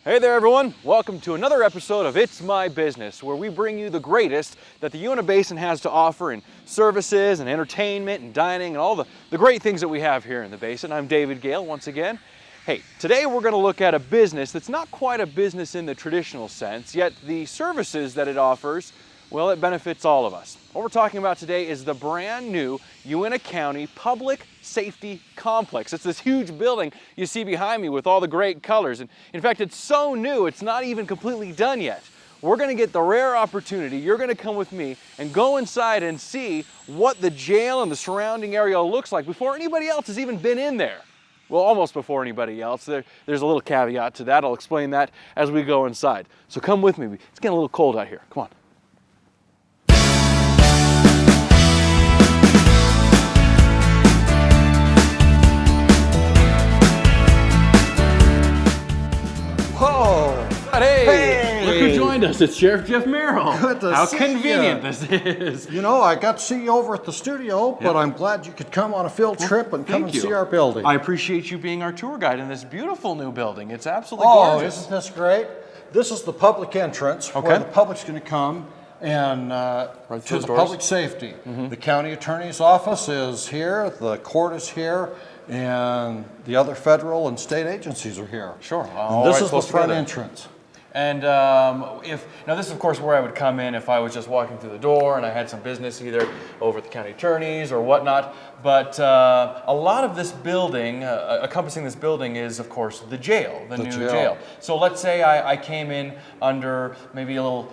Hey there everyone, welcome to another episode of It's My Business, where we bring you the greatest that the Uintah Basin has to offer in services and entertainment and dining and all the great things that we have here in the basin. I'm David Gale once again. Hey, today we're going to look at a business that's not quite a business in the traditional sense, yet the services that it offers, well, it benefits all of us. What we're talking about today is the brand new Uintah County Public Safety Complex. It's this huge building you see behind me with all the great colors. And in fact, it's so new, it's not even completely done yet. We're going to get the rare opportunity, you're going to come with me and go inside and see what the jail and the surrounding area looks like before anybody else has even been in there. Well, almost before anybody else. There's a little caveat to that. I'll explain that as we go inside. So come with me. It's getting a little cold out here. Come on. Whoa! Hey! Look who joined us. It's Sheriff Jeff Merrill. Good to How see convenient ya. this is. You know, I got to see you over at the studio, but I'm glad you could come on a field trip and come and see our building. I appreciate you being our tour guide in this beautiful new building. It's absolutely Oh, gorgeous. isn't this great? This is the public entrance where the public's going to come and to the public safety. The county attorney's office is here, the court is here, and the other federal and state agencies are here. Sure. And this is the front entrance. And now this is of course where I would come in if I was just walking through the door and I had some business either over at the county attorney's or whatnot. But a lot of this building, encompassing this building, is of course the jail, the new jail. So let's say I came in under maybe a little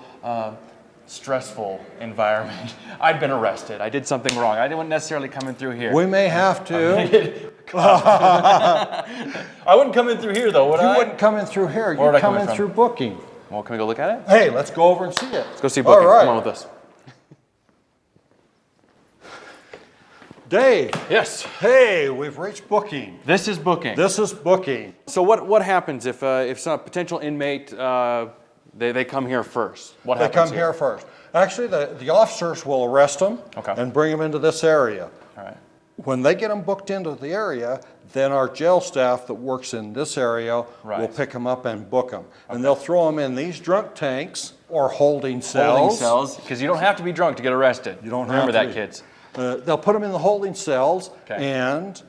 stressful environment. I'd been arrested. I did something wrong. I didn't necessarily come in through here. We may have to. I wouldn't come in through here though, would I? You wouldn't come in through here. You'd come in through booking. Well, can we go look at it? Hey, let's go over and see it. Let's go see booking. All right. Come on with us. Dave. Yes. Hey, we've reached booking. This is booking. This is booking. So what happens if some potential inmate they come here first? What happens? They come here first. Actually, the officers will arrest them and bring them into this area. All right. When they get them booked into the area, then our jail staff that works in this area will pick them up and book them. And they'll throw them in these drunk tanks or holding cells. Holding cells, because you don't have to be drunk to get arrested. You don't remember have to that, kids. They'll put them in the holding cells, and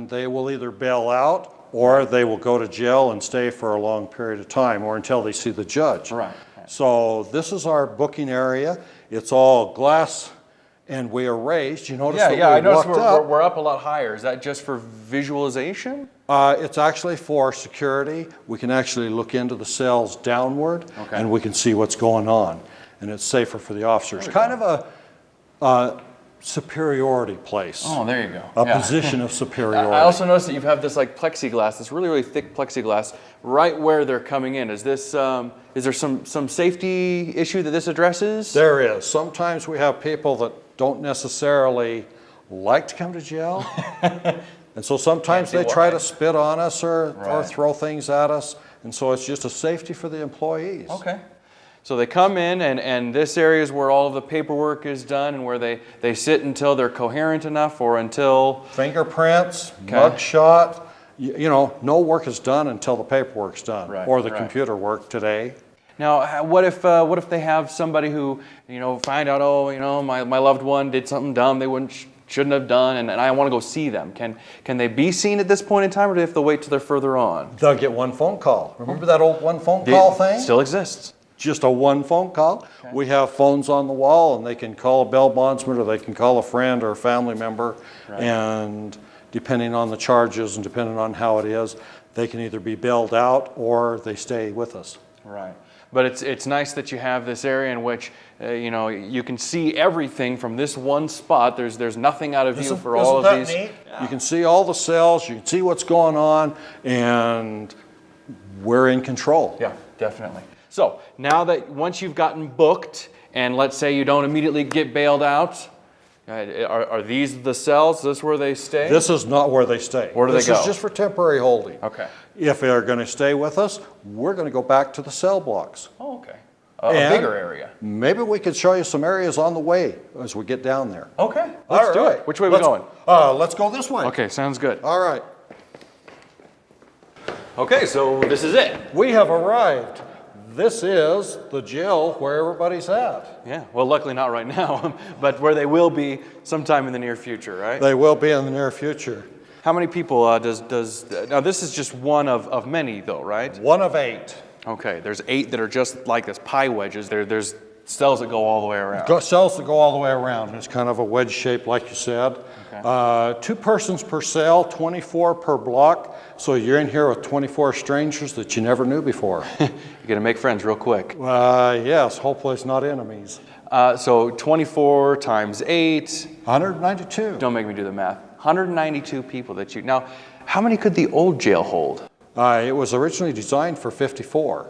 they will either bail out or they will go to jail and stay for a long period of time or until they see the judge. Right. So this is our booking area. It's all glass. And we are raised. You notice that I noticed up. we're up a lot higher. Is that just for visualization? It's actually for security. We can actually look into the cells downward, and we can see what's going on. And it's safer for the officers. Kind of a superiority place. Oh, there you go. A position of superiority. I also noticed that you have this like plexiglass, this really, really thick plexiglass, right where they're coming in. Is this? Is there some safety issue that this addresses? There is. Sometimes we have people that don't necessarily like to come to jail. And so sometimes they try to spit on us or throw things at us. And so it's just a safety for the employees. Okay. So they come in and this area is where all of the paperwork is done and where they sit until they're coherent enough or until... Fingerprints, mugshot. You know, no work is done until the paperwork's done or the computer work today. Now, what if they have somebody who, find out, my loved one did something dumb they shouldn't have done, and I want to go see them. Can they be seen at this point in time, or do they have to wait till they're further on? They'll get one phone call. Remember that old one phone call thing? Still exists. Just a one phone call. Okay. We have phones on the wall, and they can call a bail bondsman, or they can call a friend or a family member, and depending on the charges and depending on how it is, they can either be bailed out or they stay with us. Right. But it's nice that you have this area in which you can see everything from this one spot. There's nothing out of view for all of these. Neat? Yeah. You can see all the cells. You can see what's going on, and we're in control. Yeah, definitely. So now that once you've gotten booked, and let's say you don't immediately get bailed out, are these the cells? Is this where they stay? This is not where they stay. Where do they go? This is just for temporary holding. Okay. If they're going to stay with us, we're going to go back to the cell blocks. Oh, okay. A bigger area. Maybe we could show you some areas on the way as we get down there. Okay. Let's do it. Which way are we going? Let's go this way. Okay, sounds good. All right. Okay, so this is it. We have arrived. This is the jail where everybody's at. Yeah, well, luckily not right now, but where they will be sometime in the near future, right? They will be in the near future. How many people now this is just one of many though, right? One of 8. Okay, there's 8 that are just like this, pie wedges. There's cells that go all the way around. Cells that go all the way around. It's kind of a wedge shape, like you said. Okay. 2 persons per cell, 24 per block. So you're in here with 24 strangers that you never knew before. You're gonna make friends real quick. Yes, hopefully it's not enemies. So 24 times 8. 192. Don't make me do the math. 192 people that you, now, how many could the old jail hold? It was originally designed for 54,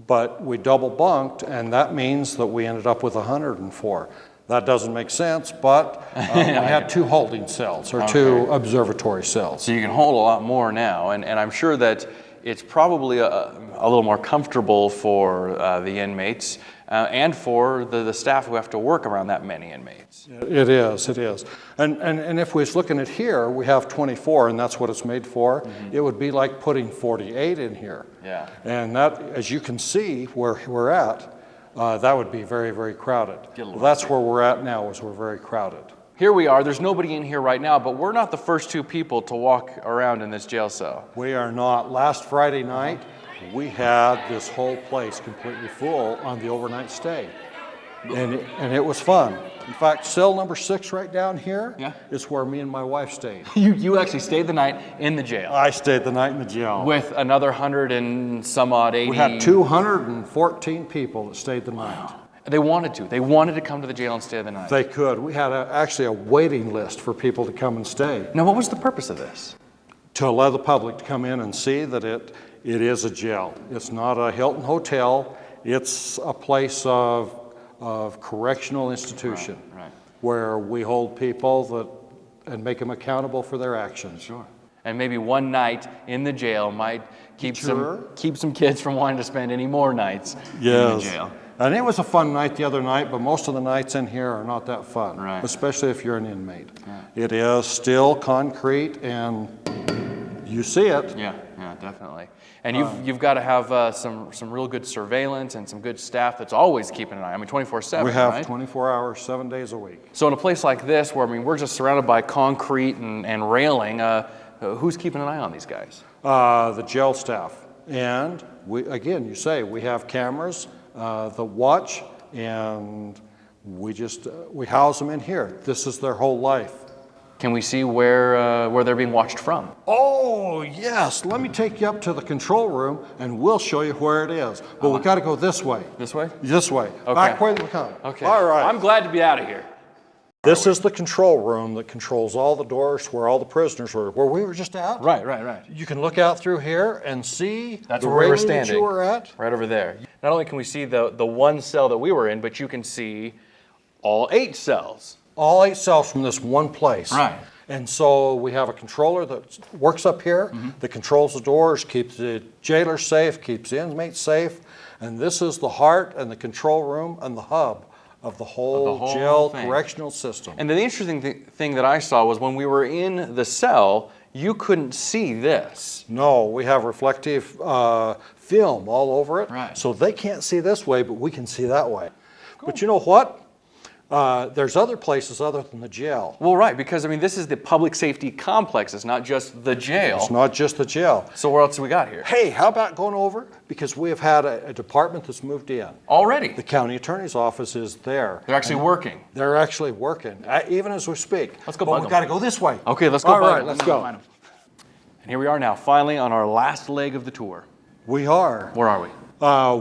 but we double bunked, and that means that we ended up with 104. That doesn't make sense, but we had 2 holding cells, or 2 observatory cells. So you can hold a lot more now, and I'm sure that it's probably a little more comfortable for the inmates and for the staff who have to work around that many inmates. It is. And if we was looking at here, we have 24, and that's what it's made for. Mm-hmm. It would be like putting 48 in here. Yeah. And that, as you can see where we're at, that would be very, very crowded. Well, that's where we're at now, is we're very crowded. Here we are, there's nobody in here right now, but we're not the first 2 people to walk around in this jail cell. We are not. Last Friday night, we had this whole place completely full on the overnight stay. And it was fun. In fact, cell number 6 right down here is where me and my wife stayed. You actually stayed the night in the jail? I stayed the night in the jail. With another 100 and some odd 80? We had 214 people that stayed the night. Wow. They wanted to. They wanted to come to the jail and stay the night. They could. We had actually a waiting list for people to come and stay. Now, what was the purpose of this? To allow the public to come in and see that it is a jail. It's not a Hilton hotel. It's a place of correctional institution, right. Where we hold people and make them accountable for their actions. Sure. And maybe one night in the jail might keep some kids from wanting to spend any more nights in the jail. And it was a fun night the other night, but most of the nights in here are not that fun, especially if you're an inmate. Yeah. It is still concrete, and you see it. Yeah, definitely. And you've got to have some real good surveillance and some good staff that's always keeping an eye. I mean, 24/7. We have 24 hours, 7 days a week. So in a place like this, where we're just surrounded by concrete and railing, who's keeping an eye on these guys? The jail staff, and we have cameras that watch, and we house them in here. This is their whole life. Can we see where they're being watched from? Oh, yes. Let me take you up to the control room, and we'll show you where it is. But we've got to go this way. This way? This way. Okay. Back where we come. Okay. All right. I'm glad to be out of here. This is the control room that controls all the doors where all the prisoners were, where we were just at. Right. You can look out through here and see That's the where we were railing that standing. you were at. Right over there. Not only can we see the one cell that we were in, but you can see all 8 cells. All 8 cells from this one place. Right. And so we have a controller that works up here, that controls the doors, keeps the jailer safe, keeps the inmates safe. And this is the heart and the control room and the hub of the whole jail correctional system. And the interesting thing that I saw was when we were in the cell, you couldn't see this. No, we have reflective film all over it. Right. So they can't see this way, but we can see that way. Cool. But you know what? There's other places other than the jail. Well, right, because this is the public safety complex. It's not just the jail. It's not just the jail. So where else do we got here? Hey, how about going over? Because we have had a department that's moved in. Already? The county attorney's office is there. They're actually working. They're actually working, even as we speak. Let's go. But we've got to go this way. Okay, let's go. All right, let's go. And here we are now, finally on our last leg of the tour. We are. Where are we?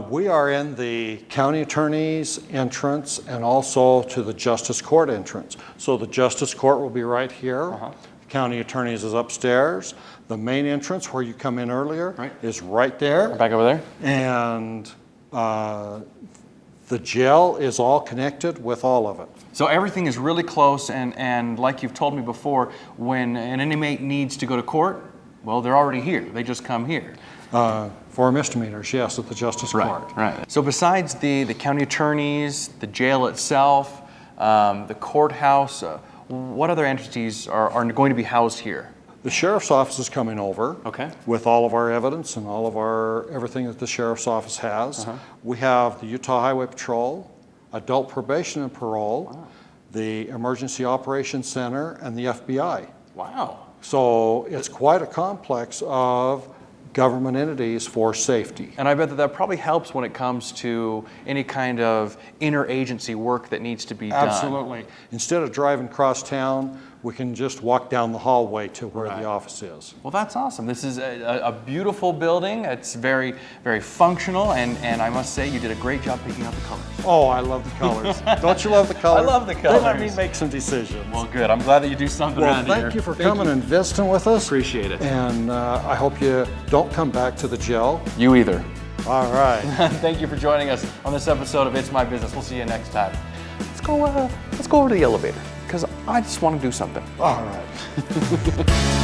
We are in the county attorney's entrance and also to the justice court entrance. So the justice court will be right here. The county attorney's is upstairs. The main entrance where you come in earlier is right there. Back over there. And the jail is all connected with all of it. So everything is really close, and like you've told me before, when an inmate needs to go to court, well, they're already here. They just come here. For misdemeanors, yes, at the justice court. Right. So besides the county attorneys, the jail itself, the courthouse, what other entities are going to be housed here? The sheriff's office is coming over Okay. with all of our evidence and all of our everything that the sheriff's office has. We have the Utah Highway Patrol, Adult Probation and Parole, the Emergency Operations Center, and the FBI. Wow. So it's quite a complex of government entities for safety. And I bet that that probably helps when it comes to any kind of interagency work that needs to be done. Absolutely. Instead of driving across town, we can just walk down the hallway to where the office is. Well, that's awesome. This is a beautiful building. It's very, very functional, and I must say you did a great job picking out the colors. Oh, I love the colors. Don't you love the colors? I love the They let colors. me make some decisions. Well, good. I'm glad that you do something Well, around here. thank you for coming and visiting with us. Appreciate it. And I hope you don't come back to the jail. You either. All right. Thank you for joining us on this episode of It's My Business. We'll see you next time. Let's go over to the elevator because I just want to do something. All right.